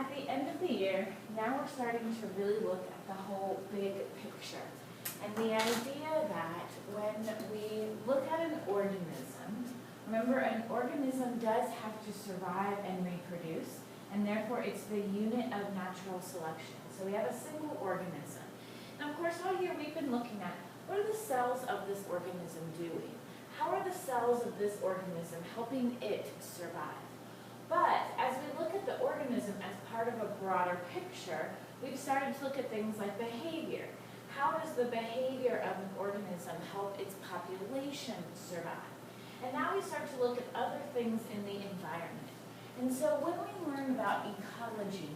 At the end of the year, now we're starting to really look at the whole big picture. And the idea that when we look at an organism, remember an organism does have to survive and reproduce, and therefore it's the unit of natural selection. So we have a single organism. And of course all year we've been looking at what are the cells of this organism doing? How are the cells of this organism helping it survive? But as we look at the organism as part of a broader picture, we've started to look at things like behavior. How does the behavior of an organism help its population survive? And now we start to look at other things in the environment. And so when we learn about ecology,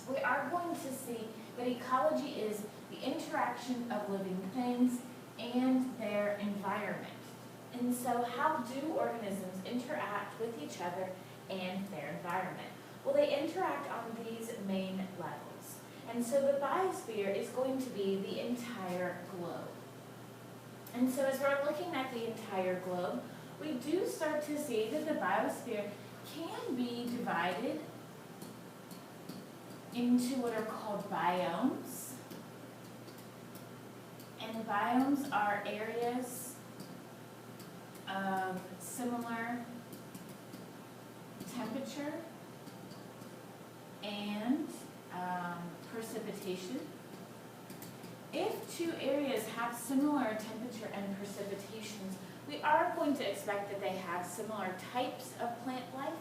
we are going to see that ecology is the interaction of living things and their environment. And so how do organisms interact with each other and their environment? Well, they interact on these main levels. And so the biosphere is going to be the entire globe. And so as we're looking at the entire globe, we do start to see that the biosphere can be divided into what are called biomes. And biomes are areas of similar temperature and precipitation. If two areas have similar temperature and precipitations, we are going to expect that they have similar types of plant life,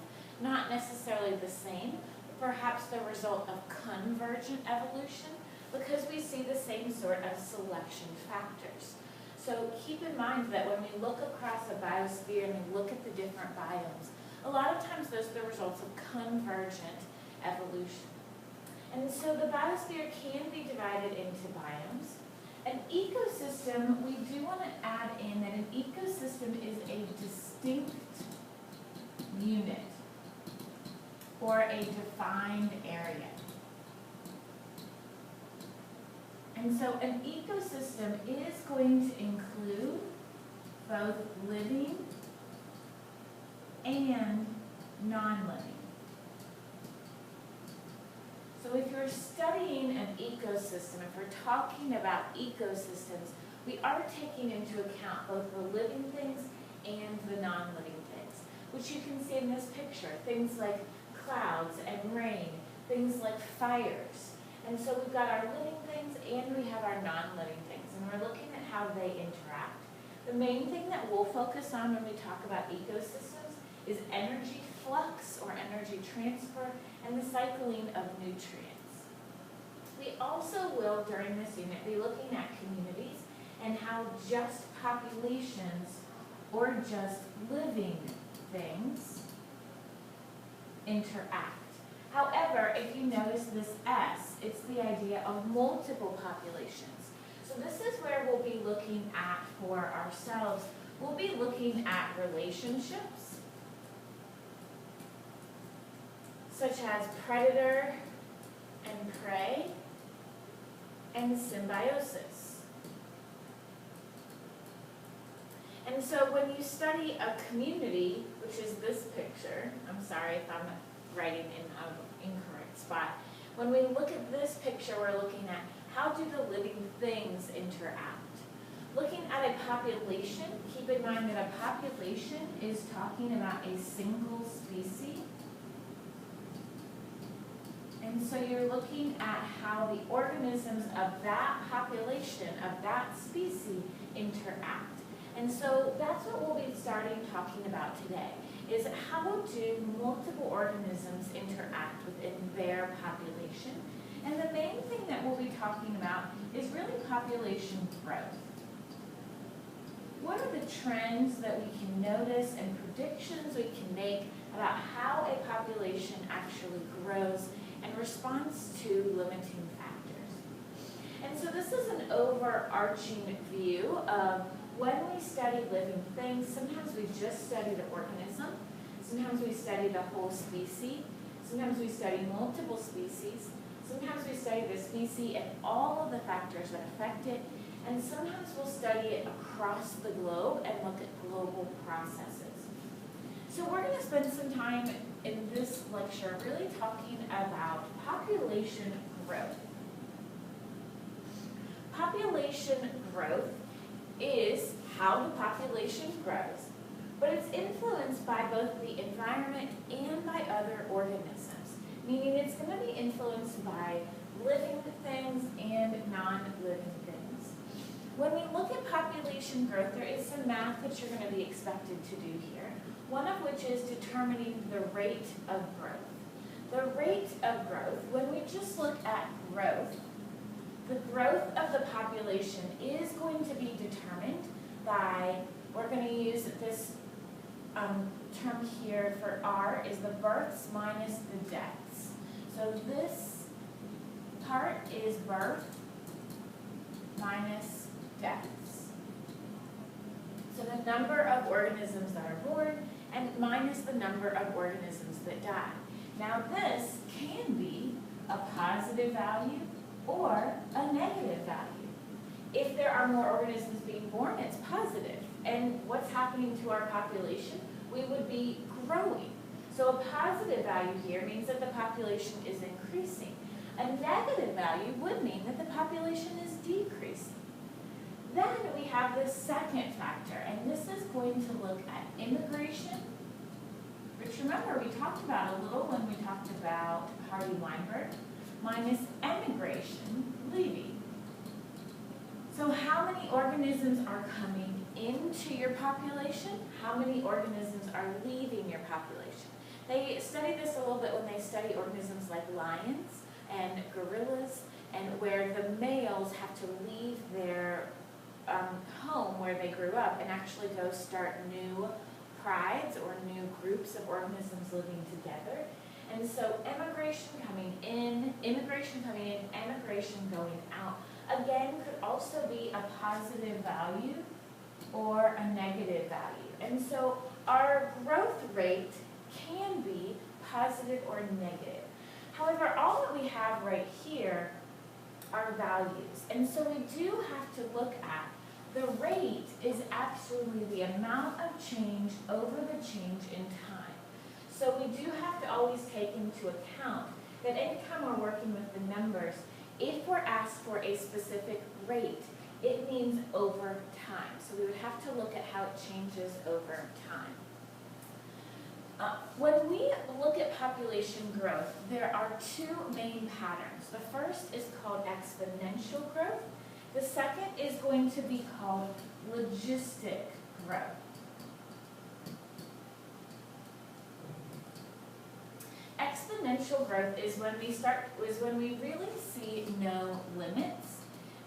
not necessarily the same, but perhaps the result of convergent evolution, because we see the same sort of selection factors. So keep in mind that when we look across a biosphere and we look at the different biomes, a lot of times those are the results of convergent evolution. And so the biosphere can be divided into biomes. An ecosystem, we do want to add in that an ecosystem is a distinct unit or a defined area. And so an ecosystem is going to include both living and non-living. So if you're studying an ecosystem, if we're talking about ecosystems, we are taking into account both the living things and the non-living things, which you can see in this picture, things like clouds and rain, things like fires. And so we've got our living things and we have our non-living things, and we're looking at how they interact. The main thing that we'll focus on when we talk about ecosystems is energy flux or energy transfer and the cycling of nutrients. We also will, during this unit, be looking at communities and how just populations or just living things interact. However, if you notice this S, it's the idea of multiple populations. So this is where we'll be looking at for ourselves. We'll be looking at relationships, such as predator and prey, and symbiosis. And so when you study a community, which is this picture, I'm sorry if I'm writing in an incorrect spot. When we look at this picture, we're looking at how do the living things interact. Looking at a population, keep in mind that a population is talking about a single species. And so you're looking at how the organisms of that population, of that species, interact. And so that's what we'll be starting talking about today, is how do multiple organisms interact within their population. And the main thing that we'll be talking about is really population growth. What are the trends that we can notice and predictions we can make about how a population actually grows and responds to limiting factors? And so this is an overarching view of when we study living things. Sometimes we just study the organism, sometimes we study the whole species, sometimes we study multiple species, sometimes we study the species and all of the factors that affect it, and sometimes we'll study it across the globe and look at global processes. So we're going to spend some time in this lecture lecture really talking about population growth. Population growth is how the population grows, but it's influenced by both the environment and by other organisms, meaning it's going to be influenced by living things and non-living things. When we look at population growth, there is some math that you're going to be expected to do here, one of which is determining the rate of growth. The rate of growth, when we just look at growth, the growth of the population is going to be determined by, we're going to use this term here for R is the births minus the deaths. So this part is birth minus deaths. So the number of organisms that are born and minus the number of organisms that die. Now this can be a positive value or a negative value. If there are more organisms being born, it's positive. And what's happening to our population? We would be growing. So a positive value here means that the population is increasing. A negative value would mean that the population is decreasing. Then we have the second factor, and this is going to look at immigration, which remember we talked about a little when we talked about Hardy-Weinberg, minus emigration, leaving. So how many organisms are coming into your population? How many organisms are leaving your population? They study this a little bit when they study organisms like lions and gorillas, and where the males have to leave their home where they grew up and actually go start new prides or new groups of organisms living together. And so immigration coming in, emigration going out, again, could also be a positive value or a negative value. And so our growth rate can be positive or negative. However, all that we have right here are values. And so we do have to look at the rate is actually the amount of change over the change in time. So we do have to always take into account that anytime we're working with the numbers, if we're asked for a specific rate, it means over time. So we would have to look at how it changes over time. When we look at population growth, there are two main patterns. The first is called exponential growth. The second is going to be called logistic growth. Exponential growth is when we really see no limits.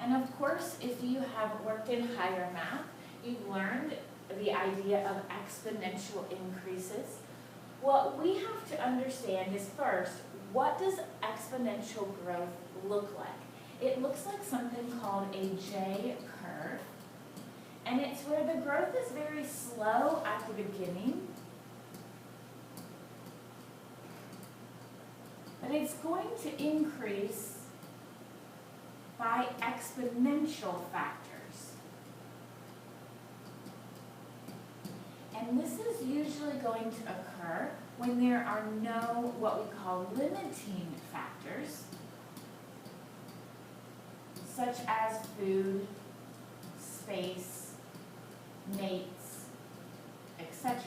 And of course, if you have worked in higher math, you've learned the idea of exponential increases. What we have to understand is first, what does exponential growth look like? It looks like something called a J curve, and it's where the growth is very slow at the beginning, but it's going to increase by exponential factors. And this is usually going to occur when there are no, what we call limiting factors, such as food, space, mates, etc.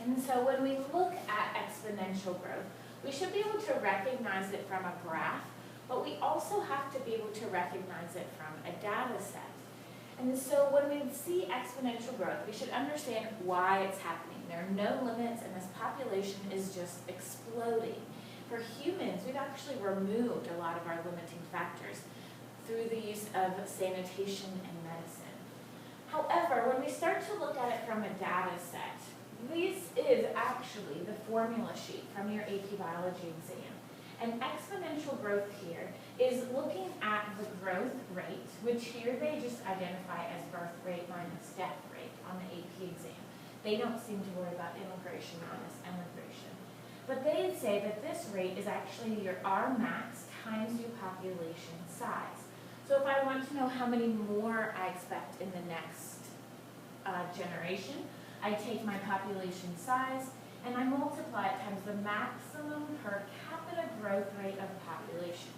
And so when we look at exponential growth, we should be able to recognize it from a graph, but we also have to be able to recognize it from a data set. And so when we see exponential growth, we should understand why it's happening. There are no limits, and this population is just exploding. For humans, we've actually removed a lot of our limiting factors through the use of sanitation and medicine. However, when we start to look at it from a data set, this is actually the formula sheet from your AP Biology exam. And exponential growth here is looking at the growth rate, which here they just identify as birth rate minus death rate on the AP exam. They don't seem to worry about immigration minus emigration. But they say that this rate is actually your R max times your population size. So if I want to know how many more I expect in the next generation, I take my population size and I multiply it times the maximum per capita growth rate of population.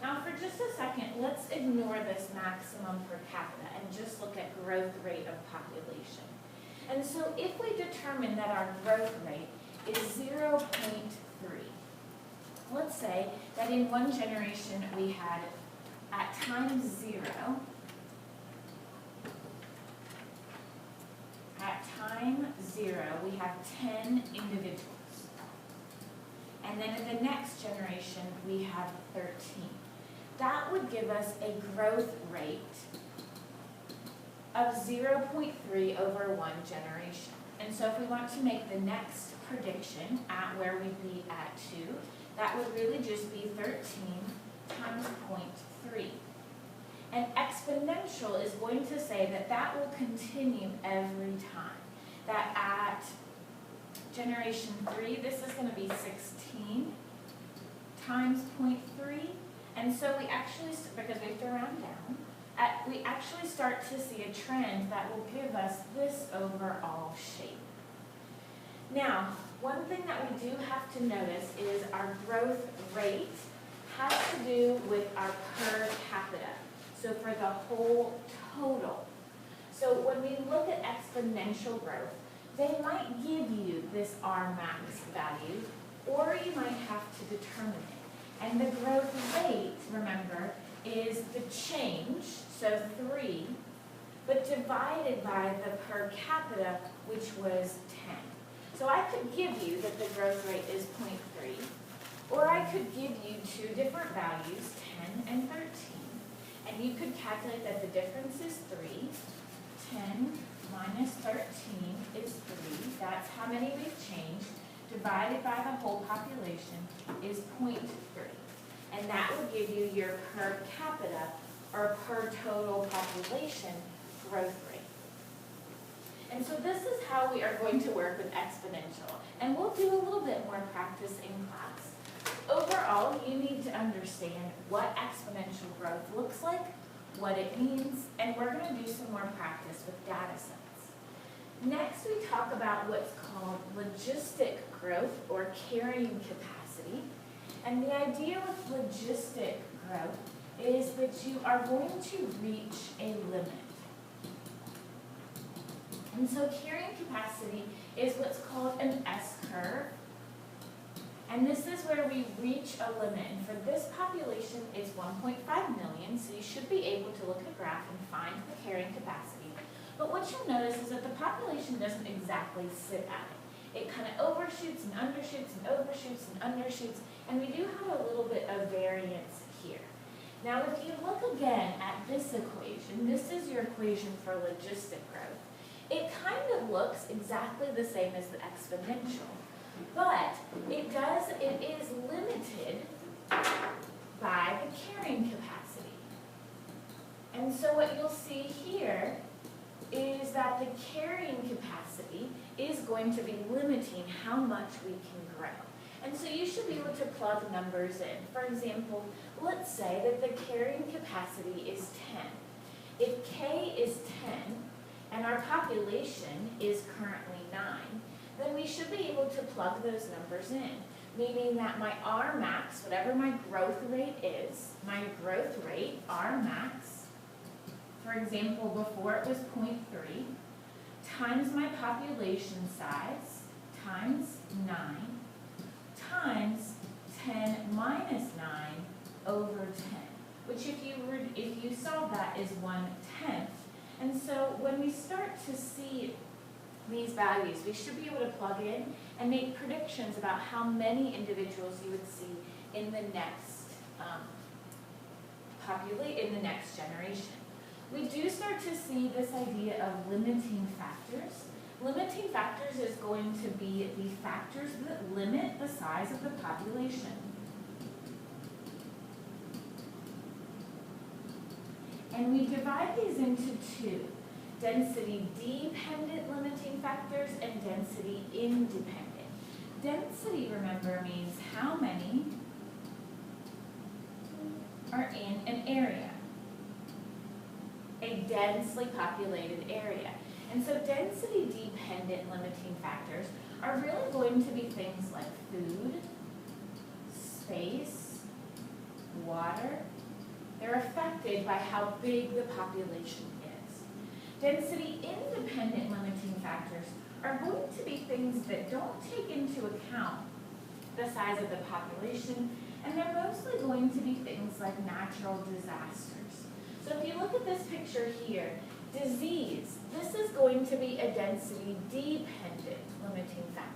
Now for just a second, let's ignore this maximum per capita and just look at growth rate of population. And so if we determine that our growth rate is 0.3, let's say that in one generation we had, at time 0, we have 10 individuals. And then in the next generation, we have 13. That would give us a growth rate of 0.3 over one generation. And so if we want to make the next prediction at where we'd be at 2, that would really just be 13 times 0.3. And exponential is going to say that that will continue every time. That at generation 3, this is going to be 16 times 0.3. And so we actually, because we have to round down, we actually start to see a trend that will give us this overall shape. Now, one thing that we do have to notice is our growth rate has to do with our per capita. So for the whole total. So when we look at exponential growth, they might give you this R max value, or you might have to determine it. And the growth rate, remember, is the change, so 3, but divided by the per capita, which was 10. So I could give you that the growth rate is 0.3, or I could give you two different values, 10 and 13. And you could calculate that the difference is 3. 10 minus 13 is 3. That's how many we've changed. Divided by the whole population is 0.3. And that will give you your per capita or per total population growth rate. And so this is how we are going to work with exponential. And we'll do a little bit more practice in class. Overall, you need to understand what exponential growth looks like, what it means, and we're going to do some more practice with data sets. Next, we talk about what's called logistic growth or carrying capacity. And the idea with logistic growth is that you are going to reach a limit. And so carrying capacity is what's called an S-curve. And this is where we reach a limit. And for this population, it's 1.5 million, so you should be able to look at a graph and find the carrying capacity. But what you'll notice is that the population doesn't exactly sit at it. It kind of overshoots and undershoots and overshoots and undershoots, and we do have a little bit of variance here. Now, if you look again at this equation, this is your equation for logistic growth. It kind of looks exactly the same as the exponential. But it is limited by the carrying capacity. And so what you'll see here is that the carrying capacity is going to be limiting how much we can grow. And so you should be able to plug numbers in. For example, let's say that the carrying capacity is 10. If K is 10 and our population is currently 9, then we should be able to plug those numbers in, meaning that my R max, whatever my growth rate is, my growth rate, R max, for example, before it was 0.3, times my population size, times 9, times 10 minus 9 over 10, which if you solve that is 1/10. And so when we start to see these values, we should be able to plug in and make predictions about how many individuals you would see in the next generation. We do start to see this idea of limiting factors. Limiting factors is going to be the factors that limit the size of the population. And we divide these into two: density-dependent limiting factors and density-independent. Density, remember, means how many are in an area, a densely populated area. And so density-dependent limiting factors are really going to be things like food, space, water, they're affected by how big the population is. Density-independent limiting factors are going to be things that don't take into account the size of the population, and they're mostly going to be things like natural disasters. So if you look at this picture here, disease, this is going to be a density-dependent limiting factor.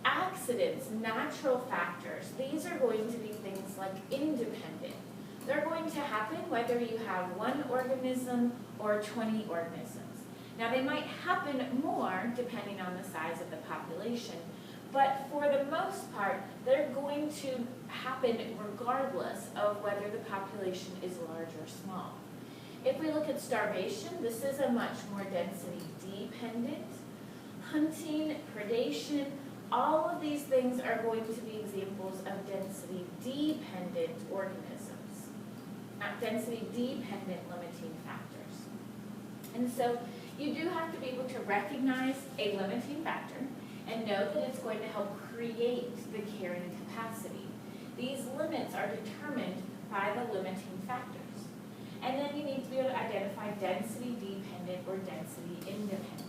Accidents, natural factors, these are going to be things like independent. They're going to happen whether you have one organism or 20 organisms. Now they might happen more depending on the size of the population, but for the most part, they're going to happen regardless of whether the population is large or small. If we look at starvation, this is a much more density-dependent. Hunting, predation, all of these things are going to be examples of density-dependent organisms, not density-dependent limiting factors. And so you do have to be able to recognize a limiting factor and know that it's going to help create the carrying capacity. These limits are determined by the limiting factors. And then you need to be able to identify density-dependent or density-independent.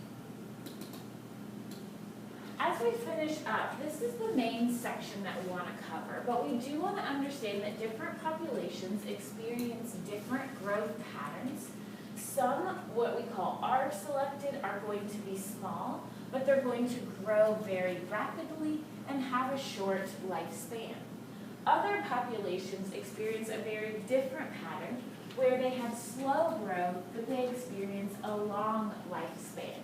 As we finish up, this is the main section that we want to cover, but we do want to understand that different populations experience different growth patterns. Some, what we call R-selected, are going to be small, but they're going to grow very rapidly and have a short lifespan. Other populations experience a very different pattern where they have slow growth, but they experience a long lifespan.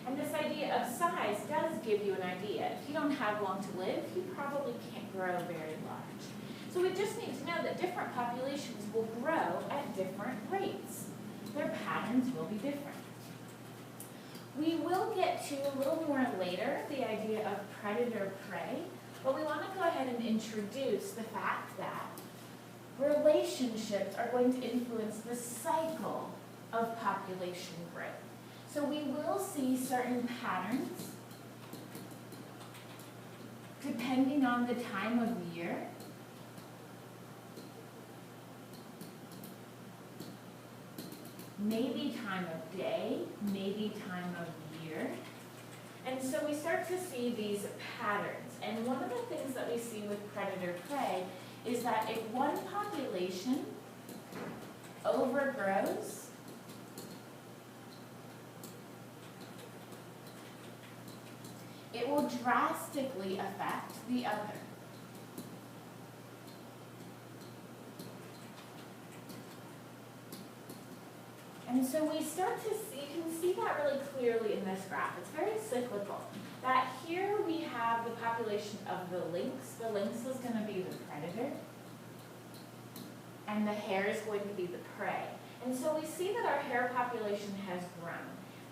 And this idea of size does give you an idea. If you don't have long to live, you probably can't grow very large. So we just need to know that different populations will grow at different rates. Their patterns will be different. We will get to a little more later the idea of predator-prey, but we want to go ahead and introduce the fact that relationships are going to influence the cycle of population growth. So we will see certain patterns depending on the time of year. Maybe time of day, maybe time of year. And so we start to see these patterns. And one of the things that we see with predator-prey is that if one population overgrows, it will drastically affect the other. And so we start to see, you can see that really clearly in this graph. It's very cyclical. That here we have the population of the lynx. The lynx is going to be the predator, and the hare is going to be the prey. And so we see that our hare population has grown.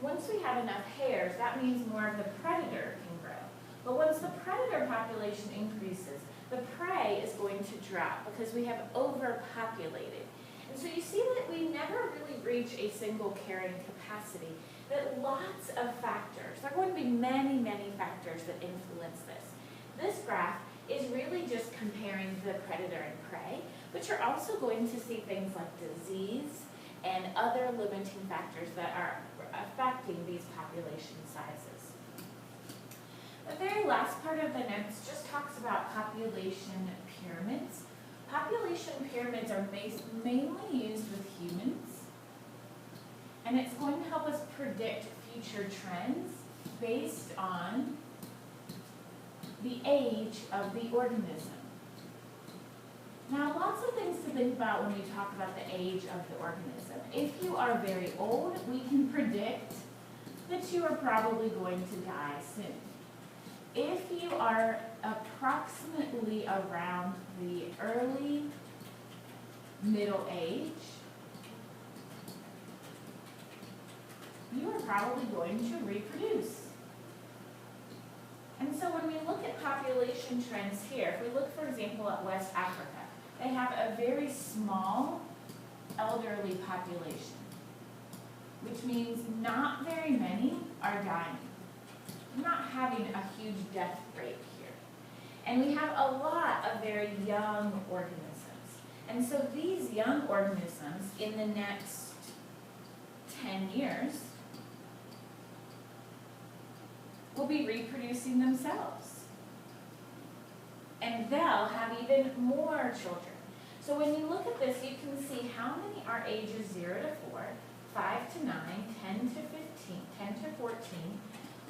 Once we have enough hares, that means more of the predator can grow. But once the predator population increases, the prey is going to drop because we have overpopulated. And so you see that we never really reach a single carrying capacity, that lots of factors, there are going to be many, many factors that influence this. This graph is really just comparing the predator and prey, but you're also going to see things like disease and other limiting factors that are affecting these population sizes. The very last part of the notes just talks about population pyramids. Population pyramids are mainly used with humans, and it's going to help us predict future trends based on the age of the organism. Now, lots of things to think about when we talk about the age of the organism. If you are very old, we can predict that you are probably going to die soon. If you are approximately around the early middle age, you are probably going to reproduce. And so when we look at population trends here, if we look, for example, at West Africa, they have a very small elderly population, which means not very many are dying. We're not having a huge death rate here. And we have a lot of very young organisms. And so these young organisms in the next 10 years will be reproducing themselves. And they'll have even more children. So when you look at this, you can see how many are ages 0 to 4, 5 to 9, 10 to 15, 10 to 14.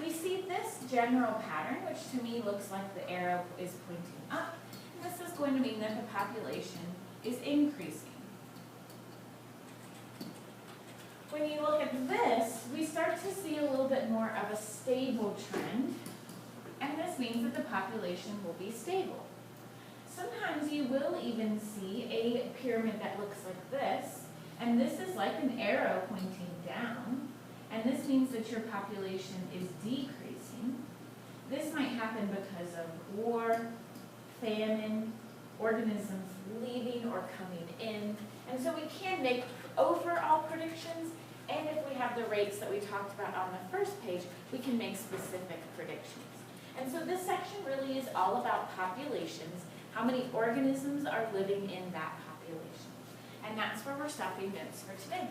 We see this general pattern, which to me looks like the arrow is pointing up. And this is going to mean that the population is increasing. When you look at this, we start to see a little bit more of a stable trend, and this means that the population will be stable. Sometimes you will even see a pyramid that looks like this, and this is like an arrow pointing down, and this means that your population is decreasing. This might happen because of war, famine, organisms leaving or coming in, and so we can make overall predictions, and if we have the rates that we talked about on the first page, we can make specific predictions. And so this section really is all about populations, how many organisms are living in that population. And that's where we're stopping notes for today.